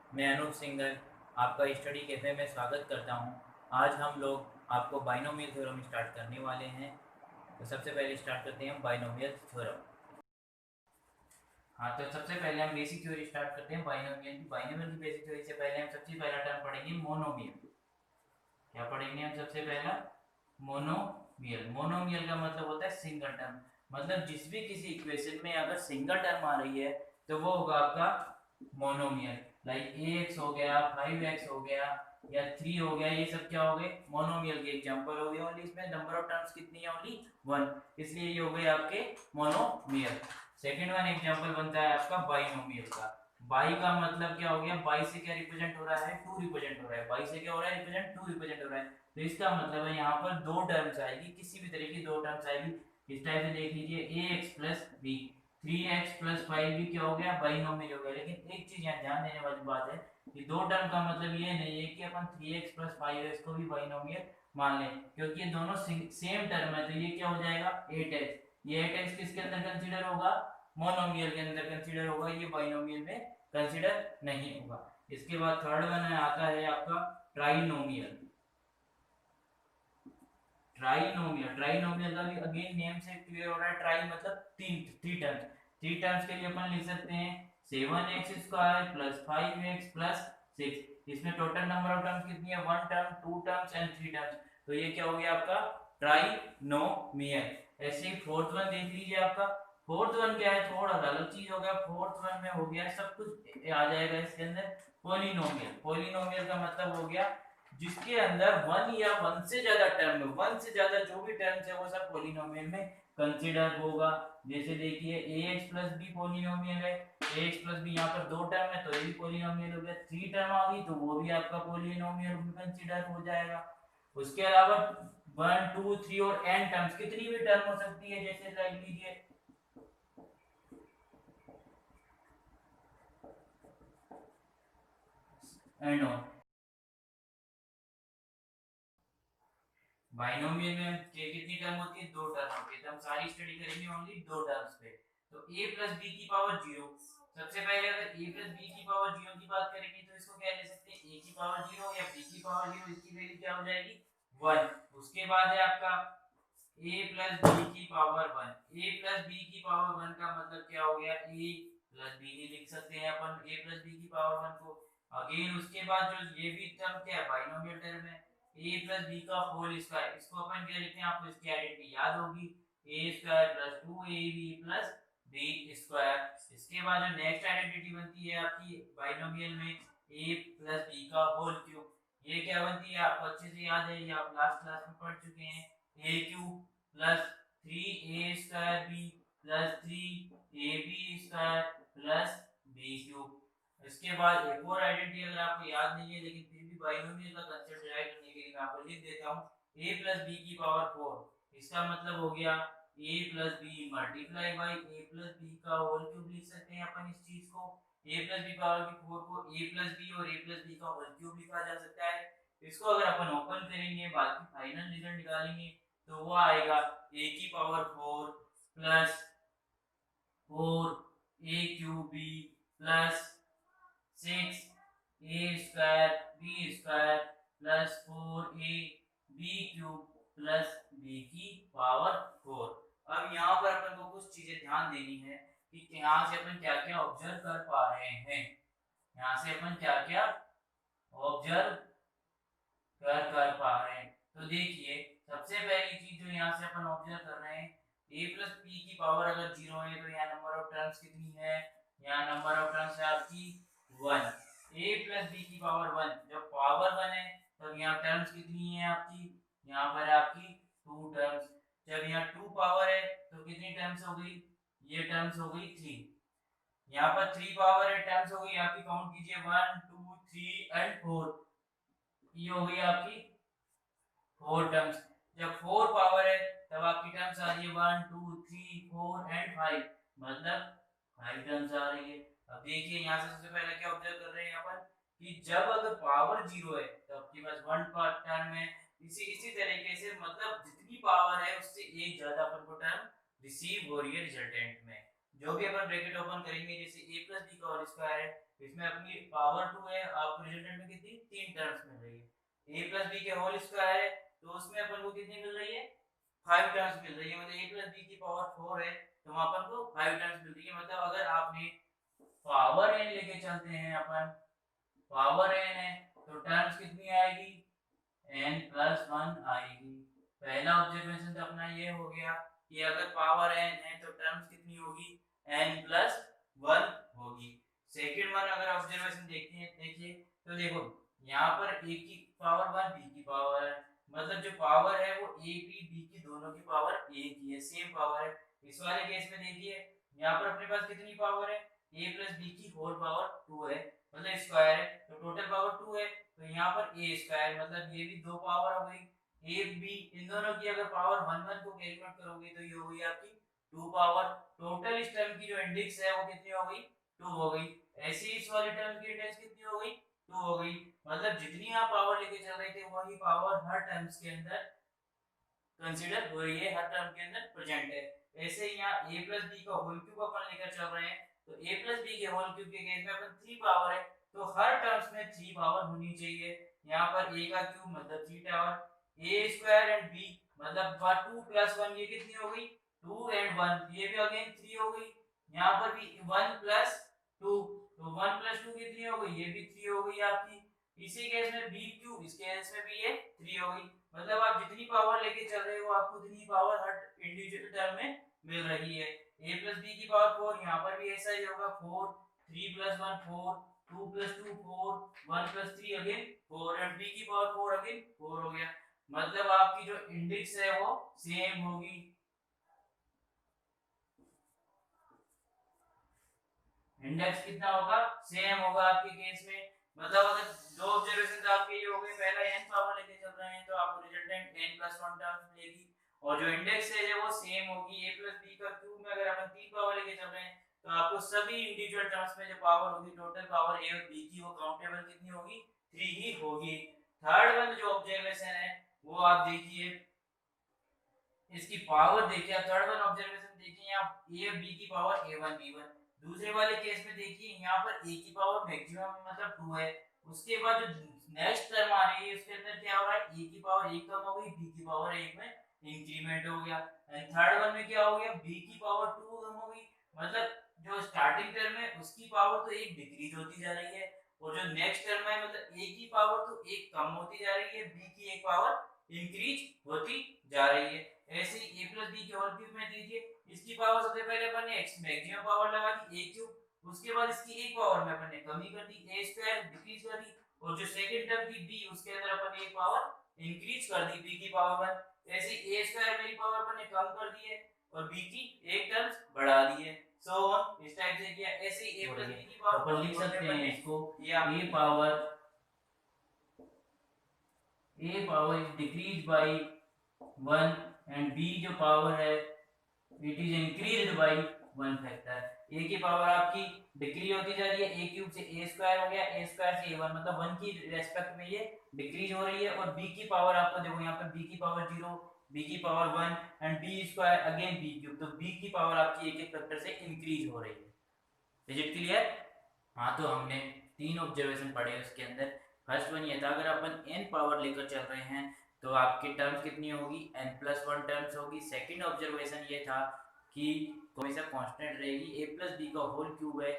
मैं अनूप सिंघल आपका study cafe में स्वागत करता हूँ। आज हम लोग आपको बाइनोमियल थ्योरम स्टार्ट करने वाले हैं। तो सबसे पहले स्टार्ट करते हैं बाइनोमियल थ्योरम। हाँ, तो सबसे पहले हम बेसिक थ्योरी स्टार्ट करते हैं बाइनोमियल की। बाइनोमियल की बेसिक थ्योरी से पहले हम सबसे पहला टर्म पढ़ेंगे मोनोमियल। क्या पढ़ेंगे हम सबसे पहला? मोनोमियल। मोनोमियल का मतलब होता है सिंगल टर्म। मतलब जिस भी किसी इक्वेशन में अगर सिंगल टर्म आ रही है तो वो होगा आपका मोनोमियल। लाइक ax हो गया, 5x हो गया या 3 हो गया, ये सब क्या हो गए? मोनोमियल के एग्जांपल हो गए। ओनली इसमें नंबर ऑफ टर्म्स कितनी है? ओनली 1, इसलिए ये हो गए आपके मोनोमियल। सेकंड वन एग्जांपल बनता है आपका बाइनोमियल का। बाई का मतलब क्या हो गया? बाई से क्या रिप्रेजेंट हो रहा है? 2 रिप्रेजेंट हो रहा है। बाई से क्या हो रहा है? रिप्रेजेंट 2 रिप्रेजेंट हो रहा है। तो इसका मतलब है यहाँ पर दो टर्म्स आएगी, किसी भी तरह की दो टर्म्स आएगी। इस टाइप से देख लीजिए ax plus B, 3x plus 5 भी क्या हो गया? बाइनोमियल हो गया। लेकिन एक चीज यहाँ ध्यान देने वाली बात है कि दो टर्म का मतलब ये नहीं है कि अपन 3x प्लस 5x को भी बाइनोमियल मान लें, क्योंकि ये दोनों सेम टर्म है। तो ये क्या हो जाएगा? 8x। ये 8x किसके अंदर कंसीडर होगा? मोनोमियल के अंदर कंसीडर होगा, ये बाइनोमियल में कंसीडर नहीं होगा। इसके बाद थर्ड वन आता है आपका ट्राइनोमियल। ट्राइनोमियल, ट्राइनोमियल का भी अगेन नेम से क्लियर हो रहा है। ट्राई मतलब तीन, थ्री टर्म्स। थ्री टर्म्स के लिए अपन लिख सकते हैं 7x square plus 5x plus 6। इसमें टोटल नंबर ऑफ टर्म्स कितनी है? One term, two terms and three terms. तो ये क्या हो गया आपका? ट्राइनोमियल। ऐसे ही फोर्थ वन देख लीजिए आपका। फोर्थ वन क्या है? थोड़ा सा अलग चीज हो गया। फोर्थ वन में हो गया सब कुछ आ जाएगा इसके अंदर, पोलिनोमियल। पोलिनोमियल का मतलब हो गया जिसके अंदर वन या वन से ज्यादा टर्म है। वन से ज्यादा जो भी टर्म्स है वो सब पोलिनोमियल में कंसीडर होगा। जैसे देखिए ax प्लस बी पोलिनोमियल है। ax प्लस बी यहाँ पर दो टर्म है तो ये भी पोलिनोमियल हो गया। थ्री टर्म आ गई तो वो भी आपका पोलिनोमियल में कंसीडर हो जाएगा। उसके अलावा वन, टू, थ्री और एन टर्म्स, कितनी भी टर्म हो सकती है, जैसे लिख लीजिए एंड ऑन। बाइनोमियल में कितनी टर्म होती है? दो टर्म होती है। तो हम सारी स्टडी करेंगे ओनली दो टर्म्स पे। तो a प्लस बी की पावर 0। सबसे पहले अगर a प्लस बी की पावर 0 की बात करेंगे तो इसको क्या ले सकते हैं? a की पावर 0 या b की पावर 0, इसकी वैल्यू क्या हो जाएगी? 1। उसके बाद है आपका a प्लस बी की पावर 1। a प्लस बी की पावर 1 का मतलब क्या हो गया? a प्लस बी ही लिख सकते हैं अपन a प्लस बी की पावर 1 को। अगेन उसके बाद जो ये भी टर्म क्या है? बाइनोमियल टर्म है। a प्लस बी का होल स्क्वायर, इसको अपन क्या लिखते हैं? आपको इसकी आइडेंटिटी याद होगी, a square plus 2ab plus b square. इसके बाद जो नेक्स्ट आइडेंटिटी बनती है आपकी बाइनोमियल में, a प्लस b का होल क्यूब। ये क्या बनती है? आपको अच्छे से याद है, ये आप लास्ट क्लास में पढ़ चुके हैं। a cube plus 3a square b plus 3ab square plus b cube. इसके बाद एक और आइडेंटिटी अगर आपको याद नहीं है लेकिन फिर भी बाइनोमियल का कंसेप्ट डिराइव करने के लिए मैं आपको लिख देता हूँ, a प्लस बी की पावर 4। इसका मतलब हो गया a plus B multiply by a plus B का होल क्यूब लिख सकते हैं अपन इस चीज को। a प्लस बी पावर की 4 को a प्लस बी और a प्लस बी का होल क्यूब लिखा जा सकता है। इसको अगर अपन ओपन करेंगे, बाकी फाइनल रिजल्ट निकालेंगे तो वो आएगा a की power 4 plus 4 a cube b plus 6 a square b square plus 4 a b cube plus b की पावर 4। अब यहाँ पर अपन को कुछ चीजें ध्यान देनी है कि यहाँ से अपन क्या क्या ऑब्जर्व कर पा रहे हैं। यहाँ से अपन क्या क्या ऑब्जर्व कर पा रहे हैं। तो देखिए सबसे पहली चीज जो यहाँ से अपन ऑब्जर्व कर रहे हैं, a प्लस p की पावर अगर 0 है तो यहाँ नंबर ऑफ टर्म्स कितनी है? यहाँ नंबर ऑफ टर्म्स है आपकी 1। a प्लस b की पावर 1, जब पावर 1 है तब यहाँ टर्म्स कितनी है आपकी? यहाँ पर आपकी 2 टर्म्स। जब यहाँ 2 पावर है तो कितनी टर्म्स हो गई? ये टर्म्स हो गई 3। यहाँ पर 3 पावर है, टर्म्स हो गई आपकी, काउंट कीजिए 1 2 3 एंड 4। ये हो गई आपकी 4 टर्म्स। जब 4 पावर है तब आपकी टर्म्स आ रही है 1 2 3 4 एंड 5, मतलब 5 टर्म्स आ रही है। अब देखिए यहाँ से सबसे पहले क्या ऑब्जर्व कर रहे हैं अपन कि जब अगर पावर 0 है तो आपके पास 1 पावर टर्म है। इसी इसी तरीके से मतलब जितनी पावर है उससे एक ज्यादा अपन को टर्म रिसीव हो रही है रिजल्टेंट में। जो भी अपन ब्रैकेट ओपन करेंगे, जैसे a प्लस बी का होल स्क्वायर है, इसमें अपनी पावर 2 है, आपको रिजल्टेंट में कितनी 3 टर्म्स मिल रही है। a प्लस बी के होल स्क्वायर है तो उसमें अपन को कितनी मिल रही है 5 टर्म्स मिल रही है, मतलब a प्लस बी की पावर 4 है तो वहां अपन को 5 टर्म्स मिल रही है। मतलब अगर आपने पावर n लेके चलते हैं, अपन पावर n है तो टर्म्स कितनी आएगी n प्लस 1 आएगी। पहला ऑब्जर्वेशन तो अपना ये हो गया कि अगर पावर n है तो टर्म्स कितनी होगी n प्लस 1 होगी। सेकंड वन अगर ऑब्जर्वेशन देखते हैं, देखिए तो देखो यहाँ पर a की पावर 1 b की पावर है, मतलब जो पावर है वो a की b की दोनों की पावर एक ही है, सेम पावर है। इस वाले केस में देखिए यहाँ पर अपने पास कितनी पावर है a प्लस b की होल पावर 2 है, मतलब स्क्वायर है, तो टोटल पावर 2 है, तो यहाँ पर a स्क्वायर, मतलब ये भी दो पावर हो गई a b, इन दोनों की अगर पावर 1 1 को कैलकुलेट करोगे तो ये हो गई आपकी 2 पावर। टोटल इस टर्म की जो इंडेक्स है वो कितनी हो गई 2 हो गई। ऐसे इस वाले टर्म की इंडेक्स कितनी हो गई 2 हो गई, मतलब जितनी आप पावर लेके चल रहे थे वही पावर हर टर्म्स के अंदर कंसीडर हो रही है, हर टर्म के अंदर प्रेजेंट है। ऐसे ही यहाँ a प्लस बी का होल क्यूब अपन लेकर चल रहे हैं, तो a प्लस बी के होल क्यूब के केस में अपन 3 पावर है तो हर टर्म्स में 3 पावर होनी चाहिए। यहाँ पर a का क्यूब मतलब 3 tower, a square and b मतलब 2 प्लस 1 ये कितनी हो गई 2 एंड 1, ये भी अगेन 3 हो गई। यहाँ पर भी 1 प्लस 2, तो 1 प्लस 2 कितनी हो गई, ये भी 3 हो गई आपकी। इसी केस में b क्यूब, इस केस में भी ये 3 हो गई। मतलब आप जितनी पावर लेके चल रहे हो आपको उतनी पावर हर इंडिविजुअल टर्म में मिल रही है। a प्लस b की पावर 4, यहाँ पर भी ऐसा ही होगा 4, 3 plus 1 4, 2 plus 2 4, 1 plus 3 again 4 and b की पावर 4 अगेन 4 हो गया। मतलब आपकी जो इंडेक्स है वो सेम होगी। इंडेक्स कितना होगा सेम होगा आपके केस में। मतलब अगर दो ऑब्जर्वेशन आपके ये हो गए, पहला n पावर लेके चल रहे हैं तो आपको रिजल्टेंट n प्लस 1 टर्म्स मिलेगी, और जो इंडेक्स है वो सेम होगी। a प्लस b का क्यूब में अगर अपन 3 पावर लेके चल रहे हैं तो आपको सभी इंडिविजुअल टर्म्स में जो पावर होगी, टोटल पावर a और b की वो काउंटेबल कितनी होगी 3 ही होगी। थर्ड वन जो ऑब्जर्वेशन है वो आप देखिए, इसकी पावर देखिए, आप थर्ड वन ऑब्जर्वेशन देखिए, यहाँ a और b की पावर a1 b1। दूसरे वाले केस में देखिए यहाँ पर a की पावर मैक्सिमम मतलब 2 है, उसके बाद जो नेक्स्ट टर्म आ रही है उसके अंदर क्या हो रहा है a की पावर 1 कम हो गई, b की पावर 1 में इंक्रीमेंट हो गया, एंड थर्ड वन में क्या हो गया b की पावर 2 कम हो गई। मतलब जो स्टार्टिंग टर्म है उसकी पावर तो 1 डिक्रीज होती जा रही है, और जो नेक्स्ट टर्म है मतलब a की पावर तो 1 कम होती जा रही है, b की एक पावर इंक्रीज होती जा रही है। ऐसे ही a प्लस बी के होल क्यूब में दीजिए, इसकी पावर सबसे पहले अपन ने मैक्सिमम पावर लगा दी a क्यूब, उसके बाद इसकी एक पावर में अपन ने कमी कर दी a स्क्वायर डिक्रीज कर दी, और जो सेकंड टर्म थी b उसके अंदर अपन ने एक पावर इंक्रीज कर दी b की पावर 1। ऐसे ही a स्क्वायर में एक पावर अपन ने कम कर दी है और b की एक टर्म्स बढ़ा दी है। सो ऑन इस टाइप से किया। ऐसे ही a प्लस b की पावर अपन लिख सकते हैं इसको a power is decrease by 1 and b जो पावर है it is increased by 1 factor. a की पावर आपकी डिक्रीज होती जा रही है, a क्यूब से a स्क्वायर हो गया, a स्क्वायर से a1, मतलब 1 की रेस्पेक्ट में ये डिक्रीज हो रही है, और b की पावर आपको देखो यहाँ पर b की पावर 0, b की power 1 and b square again b cube, तो b की पावर आपकी एक एक फैक्टर से इंक्रीज हो रही है। Is it clear? हाँ, तो हमने 3 ऑब्जर्वेशन पढ़े उसके अंदर। फर्स्ट वन ये था, अगर अपन n पावर लेकर चल रहे हैं तो आपकी टर्म्स कितनी होगी n प्लस 1 टर्म्स होगी। सेकंड ऑब्जर्वेशन ये था कि हमेशा कांस्टेंट रहेगी, a प्लस बी का होल क्यूब है,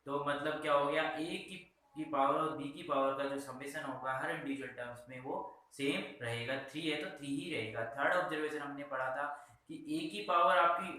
तो मतलब क्या हो गया a की पावर और b की पावर का जो समेशन होगा हर इंडिविजुअल टर्म्स में वो सेम रहेगा। 3 है तो 3 ही रहेगा। थर्ड ऑब्जर्वेशन हमने पढ़ा था कि a की पावर आपकी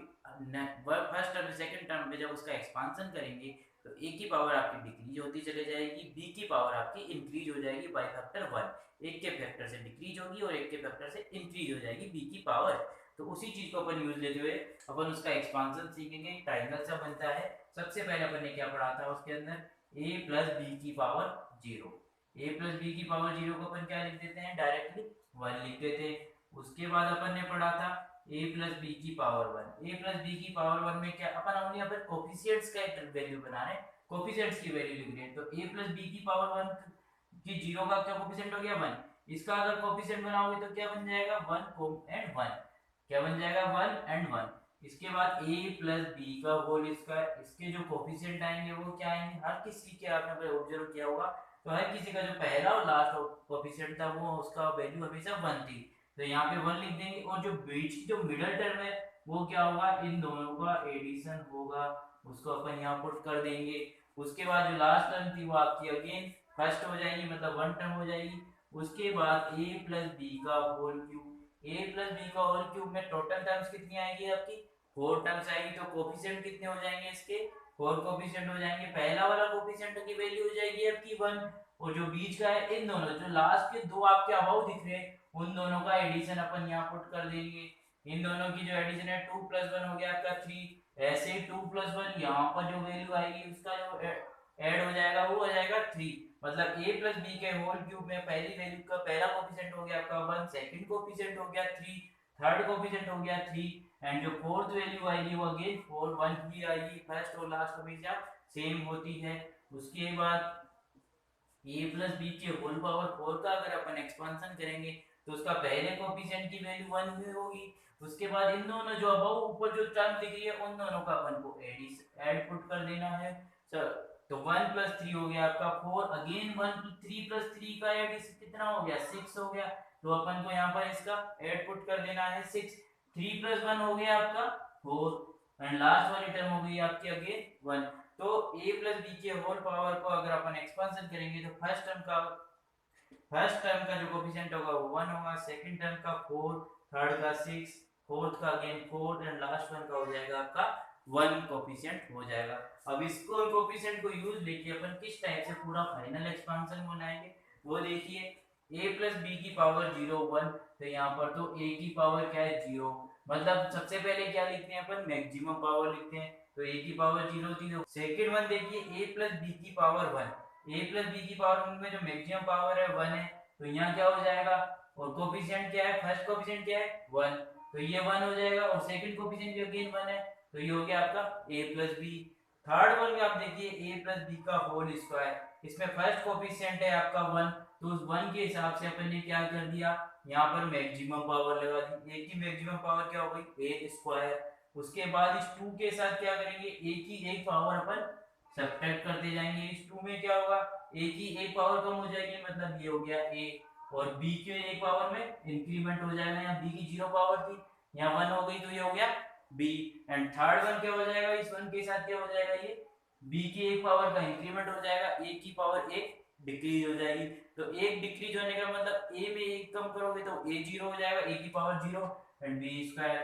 फर्स्ट टर्म सेकंड टर्म में जब उसका एक्सपांशन करेंगे तो a की पावर आपकी डिक्रीज होती चले जाएगी, b की पावर आपकी इंक्रीज हो जाएगी बाय फैक्टर 1, एक के फैक्टर से डिक्रीज होगी और एक के फैक्टर से इंक्रीज हो जाएगी b की पावर। तो उसी चीज को अपन यूज लेते हुए अपन उसका एक्सपांशन सीखेंगे। ट्रायंगल सा बनता है, सबसे पहले अपन ने क्या पढ़ा था उसके अंदर a प्लस बी की पावर 0, a प्लस बी की पावर 0 को अपन क्या लिख देते हैं डायरेक्टली 1 लिख देते हैं। उसके बाद अपन ने पढ़ा था a प्लस बी की पावर 1, a प्लस बी की पावर 1 में क्या अपन ओनली यहाँ पर कोफिशिएंट्स का वैल्यू बना रहे हैं, कोफिशिएंट्स की वैल्यू लिख रहे हैं, तो a प्लस बी की पावर 1 की 0 का क्या कोफिशिएंट हो गया 1, इसका अगर कोफिशिएंट बनाओगे तो क्या बन जाएगा 1 एंड 1, क्या बन जाएगा 1 एंड 1। इसके बाद a प्लस बी का होल स्क्वायर, इसके जो कोफिशिएंट आएंगे वो क्या आएंगे, हर किसी के आपने ऑब्जर्व किया होगा तो हर किसी का जो पहला और लास्ट कोफिशिएंट था वो उसका वैल्यू हमेशा 1 थी, तो यहाँ पे 1 लिख देंगे। और जो बीच की जो मिडिल टर्म है वो क्या होगा, इन दोनों का एडिशन होगा, उसको अपन यहाँ पुट कर देंगे। उसके बाद जो लास्ट टर्म थी वो आपकी अगेन फर्स्ट हो जाएगी, मतलब 1 टर्म हो जाएगी। उसके बाद a प्लस बी का whole cube, a plus B का होल क्यूब में टोटल टर्म्स कितनी आएगी आपकी, 4 टर्म्स आएगी। तो कोफिशिएंट कितने हो जाएंगे इसके, 4 कोफिशिएंट हो जाएंगे। पहला वाला कोफिशिएंट की वैल्यू हो जाएगी आपकी 1, और जो बीच का है, इन दोनों जो लास्ट के दो आपके अबाउ दिख रहे हैं उन दोनों का एडिशन अपन यहाँ पुट कर देंगे। इन दोनों की जो एडिशन है 2 प्लस 1 हो गया आपका 3, ऐसे ही 2 प्लस 1 यहाँ पर जो वैल्यू आएगी उसका जो ऐड हो जाएगा वो हो जाएगा 3। मतलब a प्लस बी के होल क्यूब में पहली वैल्यू का पहला कोफिशिएंट हो गया आपका 1, सेकंड कोफिशिएंट हो गया 3, थर्ड कोफिशिएंट हो गया 3, एंड जो फोर्थ वैल्यू आएगी वो अगेन 4 1 की आएगी। फर्स्ट और लास्ट हमेशा सेम होती है। उसके बाद a प्लस बी के होल पावर 4 का अगर अपन एक्सपेंशन करेंगे तो उसका पहले कोफिशिएंट की वैल्यू 1 ही होगी। उसके बाद इन दोनों जो अबव ऊपर जो टर्म दिख रही है उन दोनों का अपन को ऐड पुट कर देना है। तो 1 प्लस 3 हो गया आपका 4, अगेन 1 3 प्लस 3 का एडिशन कितना हो गया 6 हो गया, तो अपन को यहाँ पर इसका ऐड पुट कर देना है 6। 3 प्लस 1 हो गया आपका 4, एंड लास्ट वाली टर्म हो गई आपकी अगेन 1। तो a प्लस बी के होल पावर को अगर अपन एक्सपेंशन करेंगे तो फर्स्ट टर्म का जो कोफिशिएंट होगा वो 1 होगा, सेकंड टर्म का 4, थर्ड का 6, फोर्थ का अगेन 4, एंड लास्ट वन का हो जाएगा आपका 1 कोफिशिएंट हो जाएगा। अब इसको कोफिशिएंट को यूज लेके अपन किस टाइप से पूरा फाइनल एक्सपेंशन बनाएंगे वो देखिए। a प्लस बी की पावर 0 1, तो यहाँ पर तो a की पावर क्या है 0, मतलब सबसे पहले क्या लिखते हैं अपन मैक्सिमम पावर लिखते हैं, तो a की पावर 0 थी। तो सेकंड वन देखिए a प्लस बी की पावर 1, a प्लस बी की पावर 1 में जो मैक्सिमम पावर है 1 है, तो यहाँ क्या हो जाएगा, और कोफिशिएंट क्या है, फर्स्ट कोफिशिएंट क्या है 1, तो ये 1 हो जाएगा, और सेकंड कोफिशिएंट भी अगेन 1 है, तो ये हो गया आपका a plus B. Third one में आप देखिए a प्लस बी का होल स्क्वायर, इसमें फर्स्ट कोफिशिएंट है आपका 1, तो उस 1 के हिसाब से अपन ने क्या कर दिया, यहाँ पर मैक्सिमम पावर लगा दी। a की मैक्सिमम पावर क्या हो गई a स्क्वायर। उसके बाद इस 2 के साथ क्या करेंगे, a की एक पावर अपन सब्ट्रैक्ट करते जाएंगे। इस 2 में क्या होगा, a की एक पावर कम हो जाएगी, मतलब ये हो गया a, और b के एक पावर में इंक्रीमेंट हो जाएगा, यहाँ b की 0 पावर थी, यहाँ 1 हो गई, तो ये हो गया b। एंड थर्ड वन क्या हो जाएगा, इस 1 के साथ क्या हो जाएगा, ये b की एक पावर का इंक्रीमेंट हो जाएगा, a की पावर एक डिक्रीज हो जाएगी। तो एक डिक्रीज होने का मतलब a में एक कम करोगे तो a 0 हो जाएगा, a की power 0, and b square.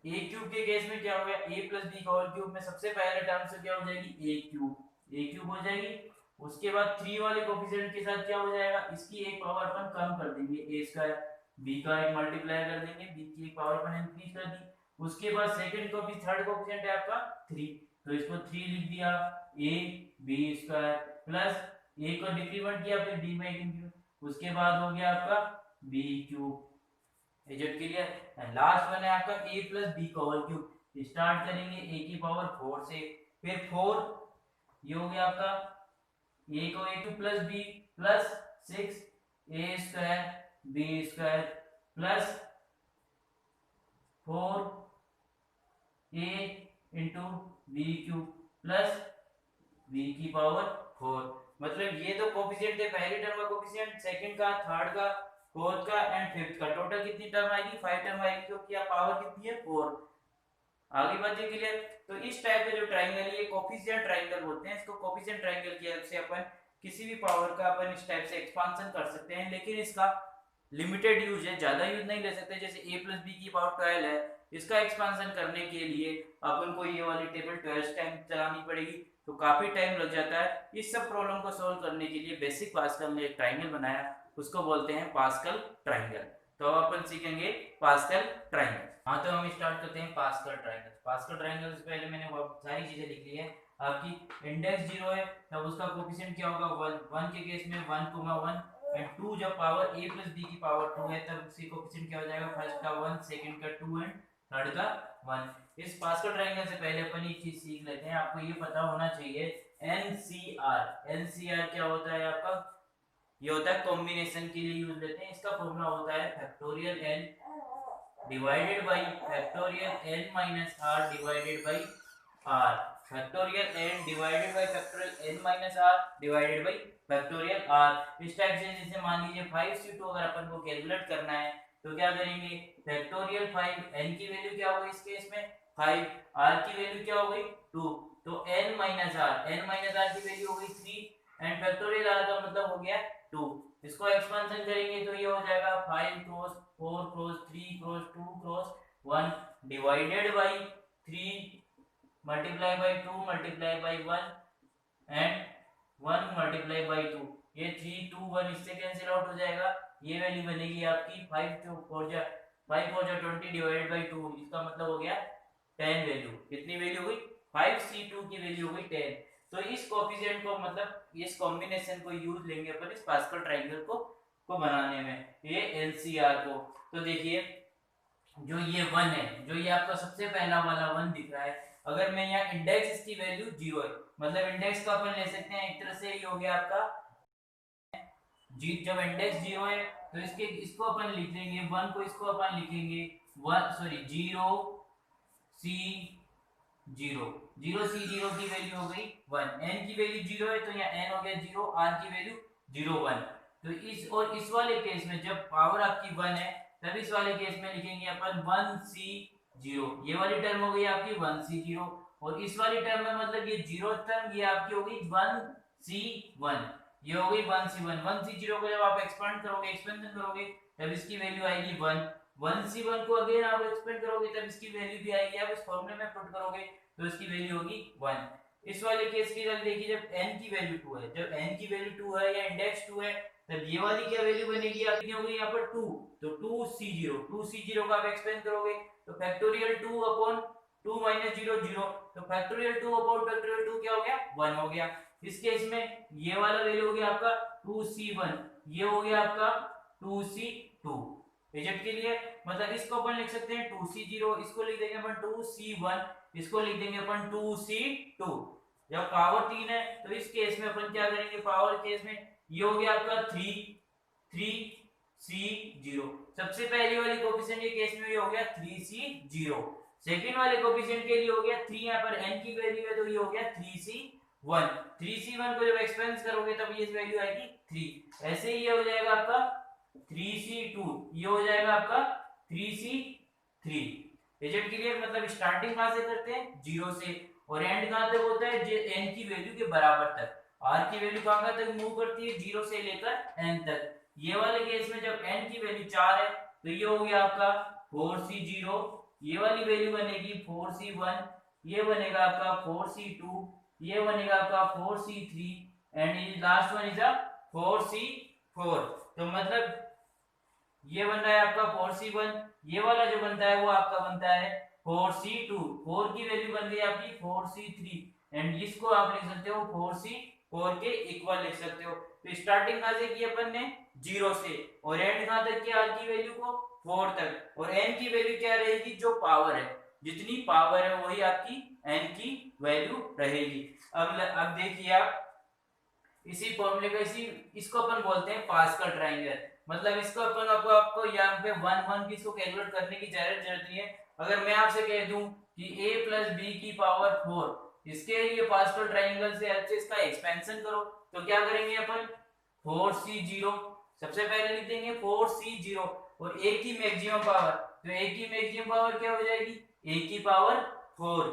a cube के केस में क्या हो गया, a प्लस बी का होल क्यूब में सबसे पहले टर्म से क्या हो जाएगी a क्यूब हो जाएगी। उसके बाद 3 वाले कोफिशिएंट के साथ क्या हो जाएगा, इसकी एक पावर अपन कम कर देंगे a स्क्वायर, b का एक मल्टीप्लाई कर देंगे, b की एक पावर अपन इंक्रीज कर दी। उसके बाद सेकंड को भी थर्ड कोफिशिएंट है आपका 3, तो इसको 3 लिख दिया, a b square plus a को डिक्रीमेंट किया, फिर b में इंक्रीमेंट, उसके बाद हो गया आपका b cube. EZ clear. And last one है आपका a प्लस बी का होल क्यूब। स्टार्ट करेंगे a की पावर 4 से, फिर 4, ये हो गया आपका a को a cube plus b plus 6 a square b square plus 4 a into B cube plus b की पावर 4। मतलब ये तो कोफिशिएंट है, पहली टर्म का कोफिशिएंट, सेकंड का, थर्ड का, फोर्थ का एंड फिफ्थ का, टोटल कितनी टर्म आएगी 5 टर्म आएगी, क्योंकि तो पावर कितनी है 4। आगे बातें क्लियर। तो इस टाइप का जो ट्रायंगल है ये कोफिशिएंट ट्रायंगल बोलते हैं, इसको कोफिशिएंट ट्रायंगल की हेल्प से अपन किसी भी पावर का अपन इस टाइप से एक्सपांशन कर सकते हैं, लेकिन इसका लिमिटेड यूज है, ज्यादा यूज नहीं ले सकते। जैसे a प्लस बी की पावर 12 है, इसका एक्सपांशन करने के लिए अपन को ये वाली टेबल 12 टाइम चलानी पड़ेगी, तो काफी टाइम लग जाता है। इस सब प्रॉब्लम को सॉल्व करने के लिए बेसिक पास्कल ने एक ट्रायंगल बनाया, उसको बोलते हैं पास्कल ट्रायंगल। तो अब अपन सीखेंगे पास्कल ट्रायंगल। हाँ, तो हम स्टार्ट करते हैं पास्कल ट्रायंगल। पास्कल ट्रायंगल से पहले मैंने बहुत सारी चीजें लिख ली है। आपकी इंडेक्स 0 है तब उसका कोफिशिएंट क्या होगा 1 के केस में 1, 1, एंड 2 जब पावर a प्लस b की पावर 2 है तब उसकी कोफिशिएंट क्या हो जाएगा, फर्स्ट का 1, सेकंड का 2 एंड थर्ड का 1। इस पास्कल ट्रायंगल से पहले अपन एक चीज सीख लेते हैं, आपको ये पता होना चाहिए एनसीआर क्या होता है आपका, ये होता है कॉम्बिनेशन के लिए यूज लेते हैं। इसका फॉर्मूला होता है factorial n divided by factorial n minus r divided by r, factorial n divided by factorial n minus r divided by factorial r। इस टाइप से जैसे मान लीजिए 5c2 अगर अपन को कैलकुलेट करना है तो क्या करेंगे, फैक्टोरियल 5 n की वैल्यू क्या होगी इस केस में 5, r की वैल्यू क्या हो गई 2, तो n माइनस r की वैल्यू हो गई 3 एंड फैक्टोरियल r का मतलब हो गया 2। इसको एक्सपेंशन करेंगे तो ये हो जाएगा 5 cross 4 cross 3 cross 2 cross 1 divided by 3 multiply by 2 multiply by 1 and 1 multiply by 2, ये 3 2 1 इससे कैंसिल आउट हो जाएगा, ये वैल्यू बनेगी आपकी 5 4 जा 20 डिवाइडेड बाई 2, इसका मतलब हो गया 10 वैल्यू। कितनी वैल्यू हुई 5c2 की वैल्यू हो गई 10। तो इस कोएफिशिएंट को मतलब इस कॉम्बिनेशन को यूज लेंगे अपन इस पास्कल ट्रायंगल को बनाने में, ये एलसीआर को। तो देखिए जो ये 1 है, जो ये आपका सबसे पहला वाला 1 दिख रहा है, अगर मैं यहाँ इंडेक्स इसकी वैल्यू 0 है, मतलब इंडेक्स को अपन ले सकते हैं एक तरह से ये हो गया आपका जब इंडेक्स 0 है तो इसको अपन लिख देंगे 1 को, इसको अपन लिखेंगे 0 की वैल्यू हो गई 1, n की वैल्यू 0 है तो यहाँ n हो गया 0, r की वैल्यू 0 1। तो इस वाले केस में जब पावर आपकी 1 है तब इस वाले केस में लिखेंगे अपन 1c0, ये वाली टर्म हो गई आपकी 1c0, और इस वाली टर्म में मतलब ये जीरो टर्म ये आपकी हो गई 1c1, ये हो गई 1c1। 1c0 को जब आप एक्सपेंड करोगे एक्सपेंशन करोगे तब इसकी वैल्यू आएगी 1, 1c1 को अगेन आप एक्सपेंड करोगे तब इसकी वैल्यू भी आएगी, आप इस फॉर्मूले में पुट करोगे तो इसकी वैल्यू होगी 1। इस वाले केस की जब देखिए जब n की वैल्यू 2 है, जब n की वैल्यू 2 है या इंडेक्स 2 है तब ये वाली क्या वैल्यू बनेगी आपकी, होगी यहाँ पर 2, तो 2c0 को आप एक्सपेंड करोगे तो फैक्टोरियल 2 अपॉन 2 माइनस 0 0, तो फैक्टोरियल 2 अपॉन फैक्टोरियल 2 क्या हो गया 1 हो गया। इस केस में ये वाला वैल्यू हो गया आपका 2c1, ये हो गया आपका 2c2 इजिप्ट के लिए, मतलब इसको अपन लिख सकते हैं 2c0, इसको लिख देंगे अपन 2c1, इसको लिख देंगे अपन 2c2। जब पावर 3 है तो इस केस में अपन क्या करेंगे, पावर केस में ये हो गया आपका 3c0, सबसे पहली वाली कोएफिशिएंट के केस में ये हो गया 3c0, सेकंड वाले कोएफिशिएंट के लिए हो गया 3, यहाँ पर n की वैल्यू है तो ये हो गया 3c1, 3c1 को जब एक्सपेंड करोगे तब ये वैल्यू आएगी 3, ऐसे ही ये हो जाएगा आपका 3c2, ये हो जाएगा आपका 3c3। इजिप्ट क्लियर, मतलब स्टार्टिंग कहां से करते हैं 0 से और एंड कहां तक होता है n की वैल्यू के बराबर तक, r की वैल्यू कहां तक मूव करती है 0 से लेकर n तक। ये वाले केस में जब n की वैल्यू 4 है तो ये हो गया आपका 4c0, ये वाली वैल्यू बनेगी 4c1, ये बनेगा आपका 4c2, ये बनेगा आपका 4c3 and last one is 4c4। तो मतलब ये बन रहा है आपका 4c1, ये वाला जो बनता है वो आपका बनता है 4c2, 4 की वैल्यू बन गई आपकी 4c3 एंड इसको आप लिख सकते हो 4c4 के इक्वल लिख सकते हो। तो स्टार्टिंग कहां से की अपन ने 0 से और एंड कहां तक किया r की वैल्यू को 4 तक, और n की वैल्यू क्या रहेगी, जो पावर है जितनी पावर है वही आपकी n की वैल्यू रहेगी। अब देखिए आप इसी फॉर्मूले का इसको अपन बोलते हैं पास्कल ट्रायंगल, मतलब इसको अपन आपको यहाँ पे 1 1 की इसको कैलकुलेट करने की जरूरत नहीं है। अगर मैं आपसे कह दूं कि a प्लस बी की पावर 4, इसके लिए पास्कल ट्रायंगल से हेल्प से इसका एक्सपेंशन करो तो क्या करेंगे अपन 4c0, सबसे पहले लिख देंगे 4c0 और a की मैक्सिमम पावर, तो a की मैक्सिमम पावर क्या हो जाएगी a की पावर 4,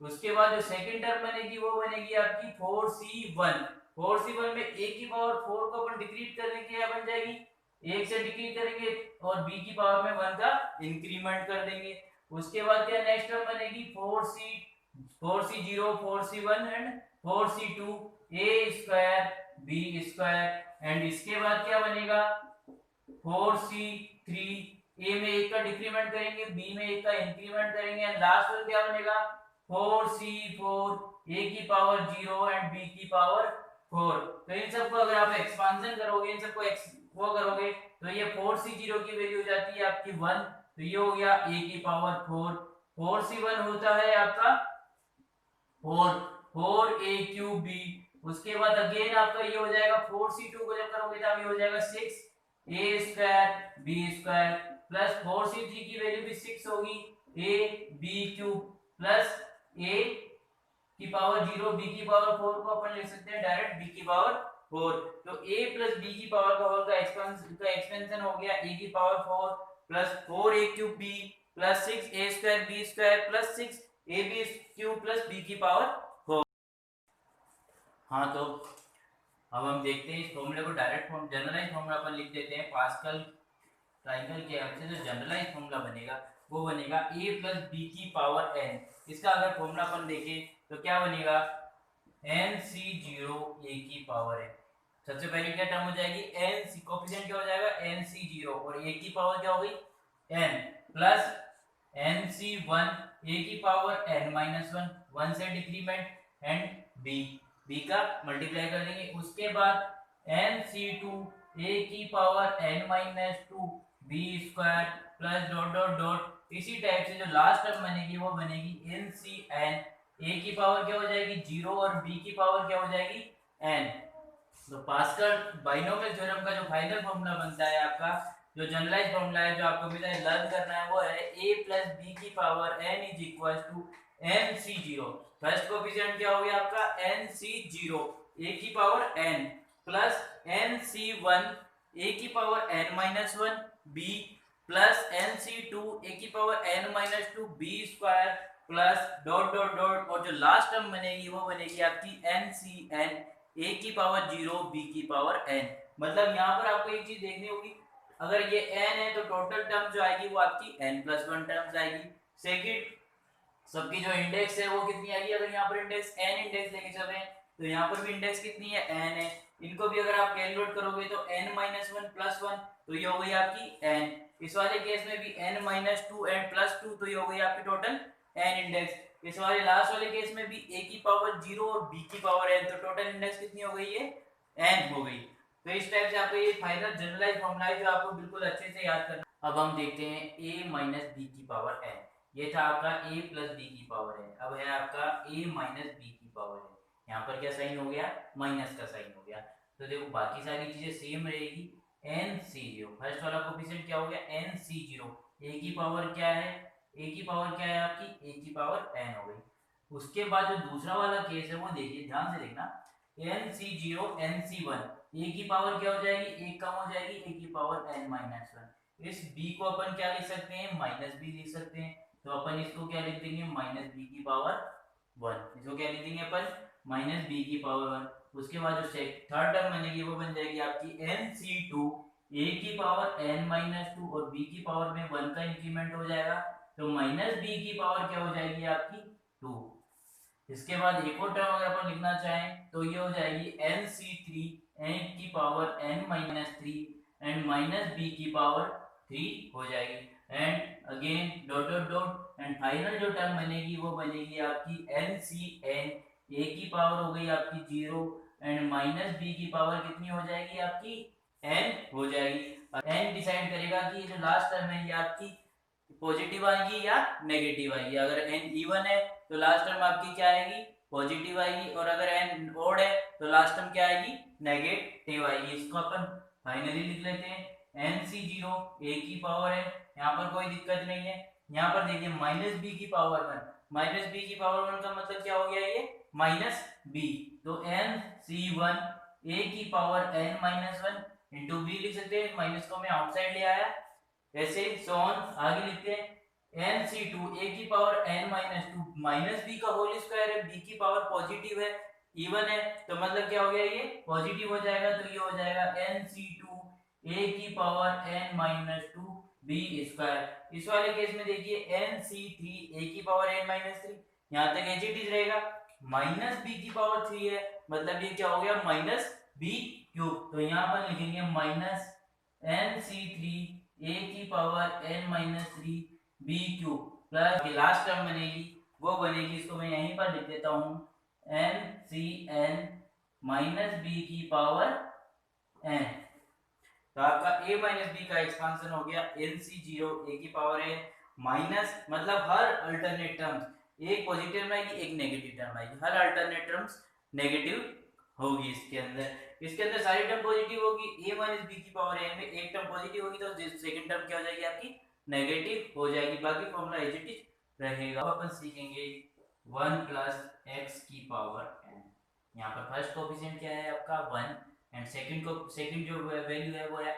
उसके बाद जो सेकंड टर्म बनेगी वो बनेगी आपकी 4c1, 4c1 में a की पावर 4 को अपन डिक्रीज करने के लिए बन जाएगी, 1 से डिक्रीज करेंगे और b की पावर में 1 का इंक्रीमेंट कर देंगे। उसके बाद क्या नेक्स्ट टर्म बनेगी 4c0 4c1 and 4c2 a square b square and इसके बाद क्या बनेगा 4c3, a में 1 का डिक्रीमेंट करेंगे b में 1 का इंक्रीमेंट करेंगे एंड लास्ट में क्या बनेगा 4c4, a की पावर 0 एंड b की पावर 4। तो इन सबको अगर आप एक्सपांशन करोगे, इन सबको वो करोगे तो ये 4c0 की वैल्यू हो जाती है आपकी 1, तो ये हो गया a की पावर 4, 4c1 होता है आपका 4a क्यूब b, उसके बाद अगेन आपका ये हो जाएगा 4c2 को जब करोगे तब ये हो जाएगा 6a square b square, plus 4c3 की वैल्यू भी 6 होगी, a b cube plus a की पावर 0 b की पावर 4 को अपन लिख सकते हैं डायरेक्ट b की पावर 4। तो a प्लस b की पावर का होल का एक्सपेंशन हो गया a की power 4 plus 4a cube b plus 6a square b square plus 6ab cube plus b की पावर 4। हाँ तो अब हम देखते हैं इस फॉर्मूले को डायरेक्ट फॉर्म जनरलाइज फॉर्मूला अपन लिख देते हैं। पास्कल ट्रायंगल के हेल्प से जो जनरलाइज फॉर्मूला बनेगा वो बनेगा a प्लस बी की पावर n। इसका अगर फॉर्मूला अपन देखें तो क्या बनेगा, nc0 a की पावर n। सबसे पहले क्या टर्म हो जाएगी, nc कोएफिशिएंट क्या हो जाएगा nc0 और a की पावर क्या हो गई n प्लस nc1 a की पावर n माइनस 1 से डिक्रीमेंट एंड b का मल्टीप्लाई कर देंगे। उसके बाद nc2 a की power n minus 2 b square plus dot dot dot. इसी टाइप से जो लास्ट टर्म बनेगी वो बनेगी ncn a की पावर क्या हो जाएगी 0 और b की पावर क्या हो जाएगी n। तो पास्कल बाइनोमियल थ्योरम का जो फाइनल फॉर्मूला बनता है आपका, जो जनरलाइज फॉर्मूला है जो आपको अभी तक लर्न करना है वो है a प्लस बी की power n is equal to nc0। First coefficient क्या हो गया आपका nc0 a की power n plus nc1 a की power n minus 1 b plus nc2 a की power n minus 2 b square plus dot dot dot और जो last term बनेगी वो बनेगी आपकी ncn a की पावर 0 b की पावर n। मतलब यहाँ पर आपको एक चीज देखनी होगी, अगर ये n है तो टोटल टर्म जो आएगी वो आपकी n प्लस 1 टर्म्स आएगी। सेकंड सबकी जो इंडेक्स है वो कितनी आएगी, अगर यहाँ पर इंडेक्स n इंडेक्स लेके चल रहे हैं तो यहाँ पर भी इंडेक्स कितनी है n है। इनको भी अगर आप कैलकुलेट करोगे तो n माइनस 1 प्लस 1 तो ये हो गई आपकी n। इस वाले केस में भी n माइनस 2 एंड प्लस 2 तो ये हो गई आपकी टोटल n इंडेक्स। इस वाले लास्ट वाले केस में भी a की पावर 0 और b की पावर n तो टोटल इंडेक्स कितनी हो गई है n हो गई। तो इस टाइप से आपको ये फाइनल जनरलाइज फॉर्मूला है जो आपको बिल्कुल अच्छे से याद करना। अब हम देखते हैं a माइनस b की पावर n। ये था आपका a प्लस बी की पावर n। अब है आपका a माइनस बी की पावर n। यहाँ पर क्या साइन हो गया, माइनस का साइन हो गया। तो देखो बाकी सारी चीजें सेम रहेगी। nc0 फर्स्ट वाला कोएफिशिएंट क्या हो गया nc0 a की पावर क्या है, a की पावर क्या है आपकी a की पावर n हो गई। उसके बाद जो दूसरा वाला केस है वो देखिए ध्यान से देखना, nc0 nc1 a की पावर क्या हो जाएगी, एक कम हो जाएगी a की पावर n माइनस 1। इस b को अपन क्या लिख सकते हैं माइनस b लिख सकते हैं। तो अपन इसको क्या लिख देंगे माइनस बी की पावर 1। इसको क्या लिख देंगे अपन माइनस बी की पावर 1। उसके बाद जो थर्ड टर्म बनेगी वो बन जाएगी आपकी nc2 a की पावर n माइनस 2 और b की पावर में 1 का इंक्रीमेंट हो जाएगा तो माइनस b की पावर क्या हो जाएगी आपकी 2। इसके बाद एक और टर्म अगर अपन लिखना चाहें तो ये हो जाएगी nc3 a की power n minus 3 and minus b की पावर 3 हो जाएगी। And again dot dot dot and final जो टर्म बनेगी वो बनेगी आपकी nCn a की पावर हो गई आपकी 0 एंड माइनस b की पावर कितनी हो जाएगी आपकी n हो जाएगी। n डिसाइड करेगा कि ये जो लास्ट टर्म है ये आपकी पॉजिटिव आएगी या नेगेटिव आएगी। अगर n इवन है तो लास्ट टर्म आपकी क्या आएगी पॉजिटिव आएगी और अगर n ओड है तो लास्ट टर्म क्या आएगी नेगेटिव आएगी। इसको अपन फाइनली लिख लेते हैं nc0 a की पावर है, यहाँ पर कोई दिक्कत नहीं है। यहाँ पर देखिए माइनस बी की पावर 1, माइनस बी की पावर 1 का मतलब क्या हो गया ये माइनस बी। तो nc1 a की power n minus 1 into B लिख सकते हैं, माइनस को मैं आउटसाइड ले आया ऐसे सोन आगे लिखते हैं nc2 a की power n minus 2 minus B का होल स्क्वायर है, b की पावर पॉजिटिव है इवन है तो मतलब क्या हो गया ये पॉजिटिव हो जाएगा। तो ये हो जाएगा nc2 a की power n minus 2 b square. इस वाले केस में देखिए nc3 a की पावर n माइनस 3 यहाँ तक एज इट इज रहेगा, माइनस b की पावर 3 है मतलब ये क्या हो गया माइनस b क्यूब। तो यहाँ पर लिखेंगे माइनस nc3 a की power n minus 3 b cube plus last term बनेगी वो बनेगी, इसको मैं यहीं पर लिख देता हूँ nCn माइनस b की पावर n। तो आपका a माइनस b का एक्सपांशन हो गया nc0 a की पावर n माइनस मतलब हर अल्टरनेट टर्म्स एक पॉजिटिव में आएगी एक नेगेटिव टर्म आएगी, हर अल्टरनेट टर्म्स नेगेटिव होगी इसके अंदर। इसके अंदर सारी टर्म पॉजिटिव होगी, a माइनस बी की पावर n में एक टर्म पॉजिटिव होगी तो सेकंड टर्म क्या हो जाएगी आपकी नेगेटिव हो जाएगी, बाकी फॉर्मूला एज इट इज रहेगा। अब अपन सीखेंगे 1 प्लस x की पावर n। यहाँ पर फर्स्ट कोफिशिएंट क्या है आपका 1 एंड सेकंड जो वैल्यू है वो है,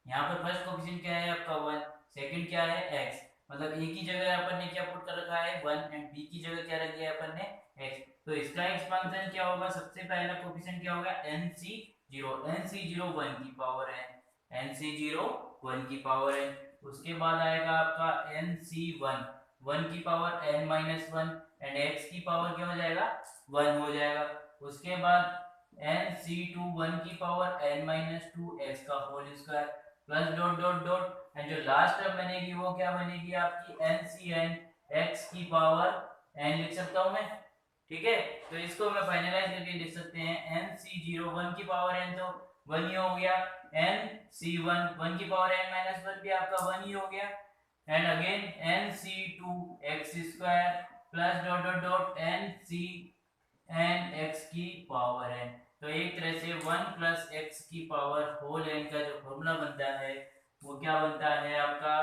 यहाँ पर फर्स्ट कोफिशिएंट क्या है आपका 1, सेकंड क्या है x, मतलब a की जगह अपन ने क्या पुट कर रखा है 1 एंड b की जगह क्या रख दिया अपन ने x। तो इसका एक्सपेंशन क्या होगा, सबसे पहला कोफिशिएंट क्या होगा nc0 1 की पावर nc0 1 की पावर n। उसके बाद आएगा आपका nc1 1 की power n minus 1 and x की पावर क्या हो जाएगा 1 हो जाएगा। उसके बाद nc2 1 की पावर n माइनस 2 x का whole square plus dot dot dot and जो लास्ट टर्म बनेगी वो क्या बनेगी आपकी ncn x की पावर n लिख सकता हूं मैं, ठीक है। तो इसको मैं फाइनलाइज करके लिख सकते हैं nc0 1 की पावर n तो 1 ही हो गया, nc1 1 की पावर n माइनस 1 भी आपका 1 ही हो गया and again nc2 x square plus dot dot dot ncn x की पावर n। तो एक तरह से 1 प्लस एक्स की पावर होल n का जो फॉर्मूला बनता है वो क्या बनता है आपका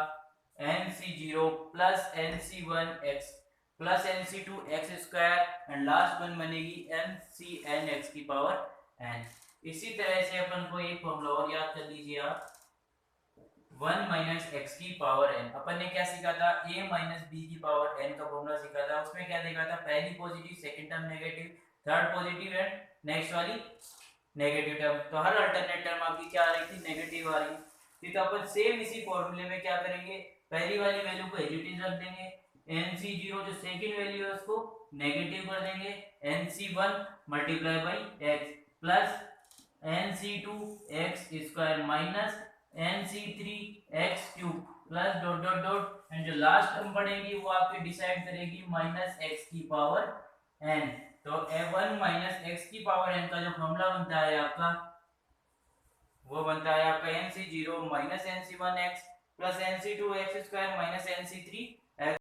nc0 plus nc1 x plus nc2 x square and last one बनेगी ncn x की पावर n। इसी तरह से अपन को एक फॉर्मूला और याद कर लीजिए आप, 1 माइनस एक्स की पावर n। अपन ने क्या सीखा था a माइनस बी की पावर n का फॉर्मूला सीखा था, उसमें क्या देखा था पहली positive second term negative third positive and next वाली नेगेटिव टर्म, तो हर अल्टरनेट टर्म आपकी क्या आ रही थी नेगेटिव आ रही थी। तो अपन सेम इसी फॉर्मूले में क्या करेंगे, पहली वाली वैल्यू को एज इट इज रख देंगे, nc0 जो सेकंड वैल्यू है उसको नेगेटिव कर देंगे, nc1 multiply by x plus nc2 x square minus nc3 x cube plus dot dot dot and जो लास्ट टर्म पड़ेगी वो आपके डिसाइड करेगी माइनस x की पावर n। तो a1 माइनस एक्स की पावर n का जो फॉर्मूला बनता है आपका वो बनता है आपका nc0 minus nc1 x plus nc2 x square minus nc3